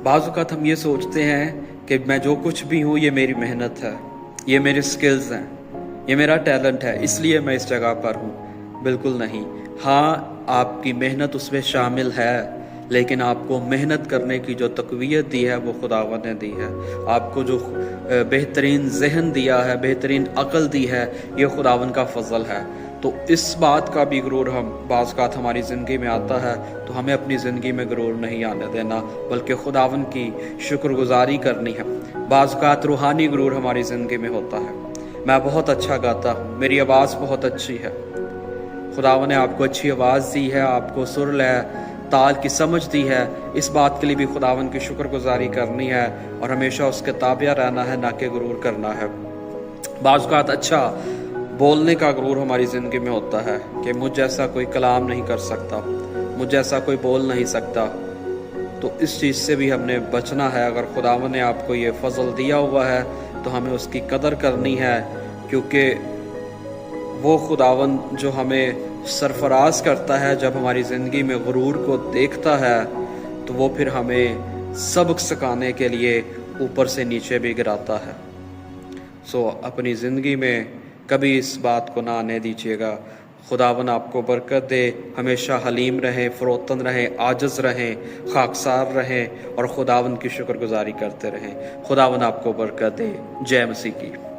بعض اوقات ہم یہ سوچتے ہیں کہ میں جو کچھ بھی ہوں یہ میری محنت ہے، یہ میرے سکلز ہیں، یہ میرا ٹیلنٹ ہے، اس لیے میں اس جگہ پر ہوں۔ بالکل نہیں۔ ہاں، آپ کی محنت اس میں شامل ہے، لیکن آپ کو محنت کرنے کی جو تقویت دی ہے وہ خداوند نے دی ہے۔ آپ کو جو بہترین ذہن دیا ہے، بہترین عقل دی ہے، یہ خداوند کا فضل ہے۔ تو اس بات کا بھی غرور ہم بعض اوقات ہماری زندگی میں آتا ہے، تو ہمیں اپنی زندگی میں غرور نہیں آنے دینا، بلکہ خداوند کی شکر گزاری کرنی ہے۔ بعض اوقات روحانی غرور ہماری زندگی میں ہوتا ہے، میں بہت اچھا گاتا ہوں، میری آواز بہت اچھی ہے۔ خداوند نے آپ کو اچھی آواز دی ہے، آپ کو سر لے تال کی سمجھ دی ہے، اس بات کے لیے بھی خداوند کی شکر گزاری کرنی ہے اور ہمیشہ اس کے تابع رہنا ہے، نہ کہ غرور کرنا ہے۔ بعض اوقات اچھا بولنے کا غرور ہماری زندگی میں ہوتا ہے کہ مجھ جیسا کوئی کلام نہیں کر سکتا، مجھ جیسا کوئی بول نہیں سکتا۔ تو اس چیز سے بھی ہم نے بچنا ہے۔ اگر خداوند نے آپ کو یہ فضل دیا ہوا ہے تو ہمیں اس کی قدر کرنی ہے، کیونکہ وہ خداوند جو ہمیں سرفراز کرتا ہے جب ہماری زندگی میں غرور کو دیکھتا ہے، تو وہ پھر ہمیں سبق سکھانے کے لیے اوپر سے نیچے بھی گراتا ہے۔ اپنی زندگی میں کبھی اس بات کو نہ آنے دیجیے گا۔ خداوند آپ کو برکت دے، ہمیشہ حلیم رہیں، فروتن رہیں، عاجز رہیں، خاکسار رہیں اور خداوند کی شکر گزاری کرتے رہیں۔ خداوند آپ کو برکت دے۔ جے مسیح کی۔